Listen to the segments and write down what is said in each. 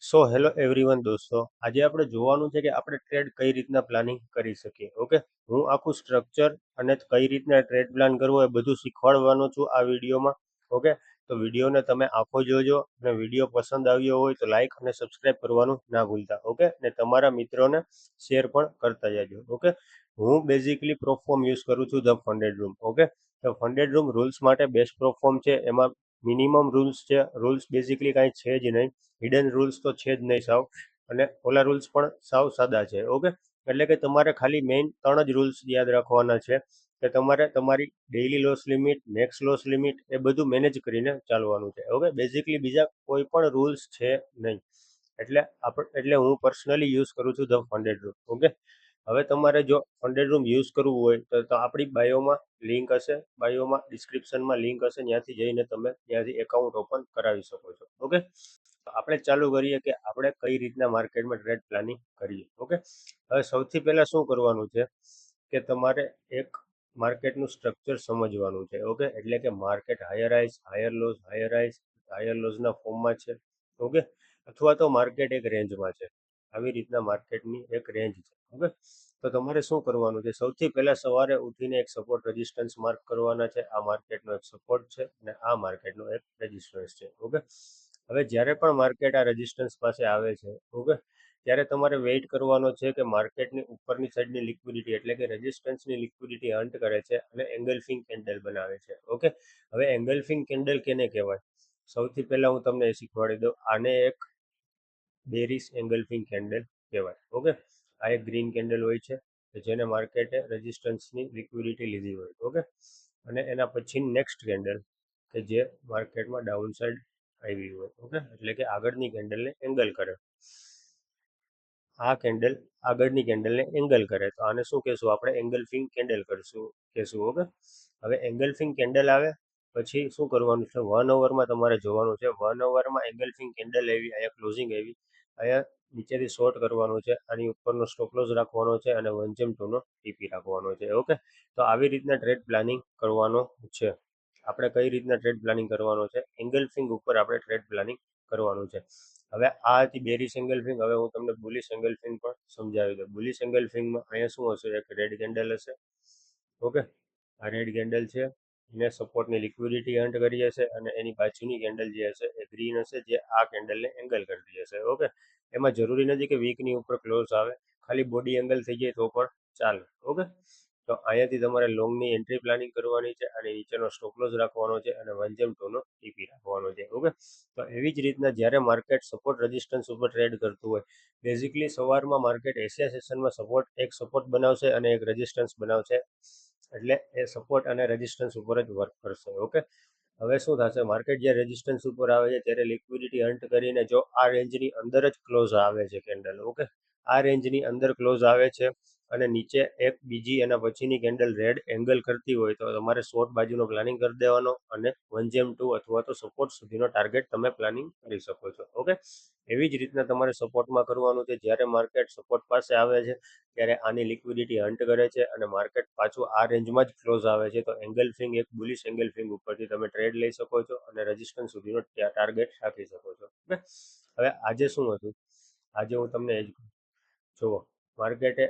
Hello everyone દોસ્તો, આજે આપણે જોવાનું છે કે આપણે ટ્રેડ કઈ રીતના પ્લાનિંગ કરી શકીએ. ઓકે, હું આખું સ્ટ્રક્ચર અને કઈ રીતના ટ્રેડ પ્લાન કરવો એ બધું શીખવાડવાનો છું આ વિડીયોમાં. ઓકે, તો વિડીયોને તમે આખો જોજો અને વિડીયો પસંદ આવ્યો હોય તો લાઈક અને સબસ્ક્રાઇબ કરવાનું ના ભૂલતા. ઓકે, અને તમારા મિત્રોને શેર પણ કરતા જજો. ઓકે, હું બેઝિકલી પ્રોફોર્મ યુઝ કરું છું ધ ફંડેડ રૂમ. ઓકે, તો ફંડેડ રૂમ રૂલ્સ માટે બેસ્ટ પ્રોફોર્મ છે. એમાં મિનિમમ રૂલ્સ છે. રૂલ્સ બેઝિકલી કાંઈ છે જ નહીં, હિડન રૂલ્સ તો છે જ નહીં સાવ, અને ઓલા રૂલ્સ પણ સાવ સાદા છે. ઓકે, એટલે કે તમારે ખાલી મેઇન 3 જ રૂલ્સ યાદ રાખવાના છે કે તમારે તમારી daily loss limit, max loss limit એ બધું મેનેજ કરીને ચાલવાનું છે. ઓકે, બેઝિકલી બીજા કોઈ પણ રૂલ્સ છે નહીં. એટલે હું પર્સનલી યુઝ કરું છું ધ ફંડેડ રૂમ. ઓકે, હવે તમારે જો ફંડેડ રૂમ યુઝ કરવું હોય તો આપણી બાયોમાં લિંક હશે, બાયોમાં ડિસ્ક્રિપ્શનમાં લિંક હશે, ત્યાંથી જઈને તમે ત્યાંથી એકાઉન્ટ ઓપન કરાવી શકો છો. ઓકે, તો આપણે ચાલુ કરીએ કે આપણે કઈ રીતના માર્કેટમાં ટ્રેડ પ્લાનિંગ કરીએ. ઓકે, હવે સૌથી પહેલા શું કરવાનું છે કે તમારે એક માર્કેટનું સ્ટ્રક્ચર સમજવાનું છે. ઓકે, એટલે કે market higher highs, higher lows, higher highs, higher લોસના ફોર્મમાં છે. ઓકે, અથવા તો માર્કેટ એક રેન્જમાં છે. આવી રીતના માર્કેટની એક રેન્જ છે. ઓકે, તો તમારે શું કરવાનું છે, સૌથી પહેલા સવારે ઉઠીને એક સપોર્ટ રેઝિસ્ટન્સ માર્ક કરવાના છે. આ માર્કેટનો એક સપોર્ટ છે અને આ માર્કેટનો એક રેઝિસ્ટન્સ છે. ઓકે, હવે જ્યારે પણ માર્કેટ આ રેઝિસ્ટન્સ પાસે આવે છે, ઓકે, ત્યારે તમારે વેઇટ કરવાનો છે કે માર્કેટની ઉપરની સાઈડની લિક્વિડિટી એટલે કે રેઝિસ્ટન્સની લિક્વિડિટી હન્ટ કરે છે અને એંગલ્ફિંગ કેન્ડલ બનાવે છે. ઓકે, હવે એંગલ્ફિંગ કેન્ડલ કેને કહેવાય, સૌથી પહેલા હું તમને એ શીખવાડી દઉં. આને એક બેરિશ એંગલ્ફિંગ કેન્ડલ કહેવાય. ઓકે, આ એક ગ્રીન કેન્ડલ હોય છે જેને માર્કેટે રેઝિસ્ટન્સની લિક્વિડિટી લીધી હોય. ઓકે, અને એના પછી નેક્સ્ટ કેન્ડલ કે જે માર્કેટમાં ડાઉન સાઈડ આવી હોય. ઓકે, એટલે કે આગળની કેન્ડલને એંગલ કરે. આ કેન્ડલ આગળની કેન્ડલને એંગલ કરે તો આને શું કહેશું આપણે, એંગલ્ફિંગ કેન્ડલ કરશું કહેશું. ઓકે, હવે એંગલ્ફિંગ કેન્ડલ આવે પછી શું કરવાનું છે, 1 અવરમાં તમારે જોવાનું છે. 1 અવરમાં એંગલ્ફિંગ કેન્ડલ આવી, અહીંયા ક્લોઝિંગ આવી, અહીંયા નીચેથી શોર્ટ કરવાનું છે, આની ઉપરનો સ્ટોપ લોસ રાખવાનો છે અને 1 નો ટીપી રાખવાનો છે. ઓકે, તો આવી રીતના ટ્રેડ પ્લાનિંગ કરવાનો છે. આપણે કઈ રીતના ટ્રેડ પ્લાનિંગ કરવાનો છે, એંગલ્ફિંગ ઉપર આપણે ટ્રેડ પ્લાનિંગ કરવાનું છે. હવે આ હતી બેરિશ એંગલ્ફિંગ. હવે હું તમને બુલિશ એંગલ્ફિંગ પણ સમજાવી દઉં. બુલિશ એંગલ્ફિંગમાં અહીંયા શું હશે, એક રેડ કેન્ડલ હશે. ઓકે, આ રેડ કેન્ડલ છે, એને સપોર્ટની લિક્વિડિટી હન્ટ કરી હશે અને એની બાજુની કેન્ડલ જે હશે એ ગ્રીન હશે, જે આ કેન્ડલને એંગલ કરતી હશે. ઓકે, એમાં જરૂરી નથી કે વીકની ઉપર ક્લોઝ આવે, ખાલી બોડી એંગલ થઈ જાય તો પણ ચાલે. ઓકે, તો અહીંયાથી તમારે લોંગની એન્ટ્રી પ્લાનિંગ કરવાની છે અને નીચેનો સ્ટોપ લોસ રાખવાનો છે અને 1/2 નો ટીપી રાખવાનો છે. ઓકે, તો એવી જ રીતના જ્યારે માર્કેટ સપોર્ટ રેઝિસ્ટન્સ ઉપર ટ્રેડ કરતું હોય, બેઝિકલી સવારમાં માર્કેટ એશિયા સેશનમાં એક સપોર્ટ બનાવશે અને એક રેઝિસ્ટન્સ બનાવશે, એટલે એ સપોર્ટ અને રેઝિસ્ટન્સ ઉપર જ વર્ક કરશે. ઓકે, હવે શું થશે, માર્કેટ જ્યારે રેઝિસ્ટન્સ ઉપર આવે છે ત્યારે લિક્વિડિટી હન્ટ કરીને જો આ રેન્જની અંદર જ ક્લોઝ આવે છે કેન્ડલ. ઓકે, આ રેન્જની અંદર ક્લોઝ આવે છે અને નીચે એક બીજી એના પછીની કેન્ડલ રેડ એંગલ કરતી હોય તો તમારે શોર્ટ બાજુનો પ્લાનિંગ કરી દેવાનો અને 1/2 અથવા તો સપોર્ટ સુધીનો ટાર્ગેટ તમે પ્લાનિંગ કરી શકો છો. ઓકે, એવી જ રીતના તમારે સપોર્ટમાં કરવાનું છે. જ્યારે માર્કેટ સપોર્ટ પાસે આવે છે ત્યારે આની લિક્વિડિટી હન્ટ કરે છે અને માર્કેટ પાછું આ રેન્જમાં જ ક્લોઝ આવે છે તો એંગલ્ફિંગ એક બુલિશ એંગલ્ફિંગ ઉપરથી તમે ટ્રેડ લઈ શકો છો અને રેઝિસ્ટન્સ સુધીનો ટાર્ગેટ રાખી શકો છો. ઓકે, હવે આજે શું હતું, આજે હું તમને એ જ જુઓ, માર્કેટે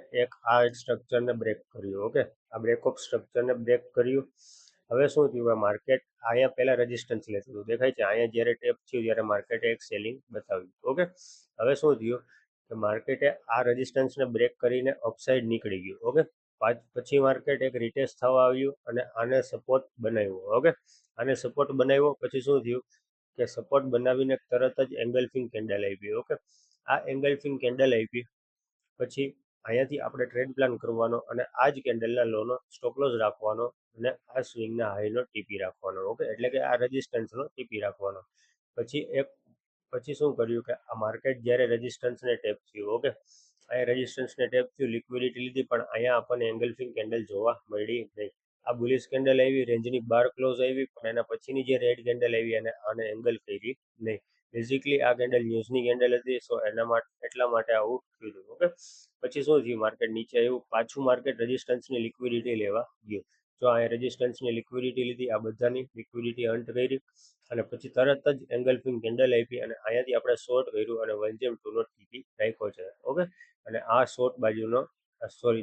આ સ્ટ્રક્ચરને બ્રેક કર્યું. ઓકે, આ બ્રેક ઓફ સ્ટ્રક્ચરને બ્રેક કર્યું. હવે શું થયું, માર્કેટ અહીંયા પહેલા રેઝિસ્ટન્સ લેતું હતું, દેખાય છે. અહીંયા જ્યારે ટેપ થયું ત્યારે માર્કેટે એક સેલિંગ બતાવ્યું. ઓકે, હવે શું થયું કે માર્કેટે આ રેઝિસ્ટન્સને બ્રેક કરીને અપસાઇડ નીકળી ગયું. ઓકે, પછી માર્કેટ એક રિટેસ્ટ થવા આવ્યું અને આને સપોર્ટ બનાવ્યો. ઓકે, આને સપોર્ટ બનાવ્યો પછી શું થયું કે સપોર્ટ બનાવીને તરત જ એંગલ્ફિંગ કેન્ડલ આવી. ઓકે, આ એંગલ્ફિંગ કેન્ડલ આવી પછી અહીંયાથી આપણે ટ્રેડ પ્લાન કરવાનો અને આ જ કેન્ડલના લોનો સ્ટોપ લોસ રાખવાનો અને આ સ્વિંગના હાઈનો ટીપી રાખવાનો. ઓકે, એટલે કે આ રેઝિસ્ટન્સનો ટીપી રાખવાનો. પછી શું કર્યું કે આ માર્કેટ જ્યારે રેઝિસ્ટન્સને ટેપ થયું. ઓકે, અહીંયા રેઝિસ્ટન્સને ટેપ થયું, લિક્વિડિટી લીધી, પણ અહીંયા આપણને એંગલ્ફિંગ કેન્ડલ જોવા મળી નહીં. આ બુલિશ કેન્ડલ આવી, રેન્જની બહાર ક્લોઝ આવી, પણ એના પછીની જે રેડ કેન્ડલ આવી અને આને એંગલ કરી નહીં. બેઝિકલી આ કેન્ડલ ન્યૂઝની કેન્ડલ હતી, સો એટલા માટે આવું થયું. ઓકે, પછી શું થયું, માર્કેટ નીચે આવ્યું, પાછું માર્કેટ રેઝિસ્ટન્સની લિક્વિડિટી લેવા ગયું. જો અહીંયા રેઝિસ્ટન્સની લિક્વિડિટી લીધી, આ બધાની લિક્વિડિટી અર્ન કરી અને પછી તરત જ એંગલ્ફિંગ કેન્ડલ આપી અને અહીંયાથી આપણે શોર્ટ કર્યું અને 1 નો ટીપી રાખ્યો છે. ઓકે, અને આ શોર્ટ બાજુનો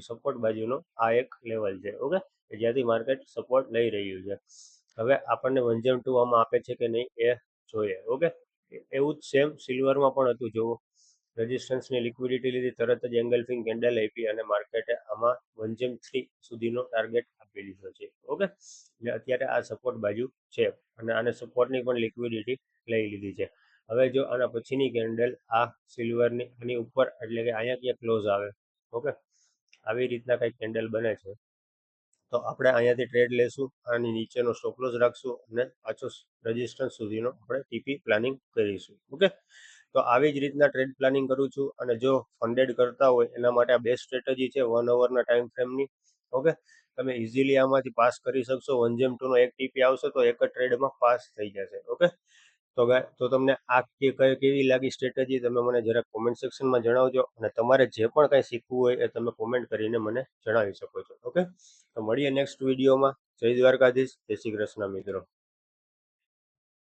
સપોર્ટ બાજુનો આ એક લેવલ છે. ઓકે, જ્યાંથી માર્કેટ સપોર્ટ લઈ રહ્યું છે. હવે આપણને 1 આમાં આપે છે કે નહીં એ જોઈએ. ઓકે, એવું જ સેમ સિલ્વરમાં પણ હતું. જોવો, રેઝિસ્ટન્સની લિક્વિડિટી લીધી, તરત જ એંગલ્ફિંગ કેન્ડલ આપી અને માર્કેટે આમાં 1.3 સુધીનો ટાર્ગેટ આપી દીધો છે. ઓકે, એટલે અત્યારે આ સપોર્ટ બાજુ છે અને આને સપોર્ટની પણ લિક્વિડિટી લઈ લીધી છે. હવે જો આના પછીની કેન્ડલ આ સિલ્વરની આની ઉપર એટલે કે અહીંયા ક્યાં ક્લોઝ આવે, ઓકે, આવી રીતના કંઈક કેન્ડલ બને છે, તો આપણે અહીંયાથી ટ્રેડ લેશું, આની નીચેનો સ્ટોપ લોસ રાખશું અને પાછો રેઝિસ્ટન્સ સુધીનો આપણે ટીપી પ્લાનિંગ કરીશું. ઓકે, તો આવી જ રીતના ટ્રેડ પ્લાનિંગ કરું છું. અને જો ફંડેડ કરતા હોય એના માટે આ બેસ્ટ સ્ટ્રેટેજી છે 1 અવરના ટાઈમ ફ્રેમની. ઓકે, તમે ઇઝીલી આમાંથી પાસ કરી શકશો. 1 નો એક ટીપી આવશે તો એક જ ટ્રેડમાં પાસ થઈ જશે. ઓકે, તો તમને આ કેવી લાગી સ્ટ્રેટેજી તમે મને જરાક કોમેન્ટ સેક્શનમાં જણાવજો. અને તમારે જે પણ કાંઈ શીખવું હોય એ તમે કોમેન્ટ કરીને મને જણાવી શકો છો. ઓકે, તો મળીએ નેક્સ્ટ વિડીયોમાં. જય દ્વારકાધીશ, જય શ્રી કૃષ્ણ મિત્રો.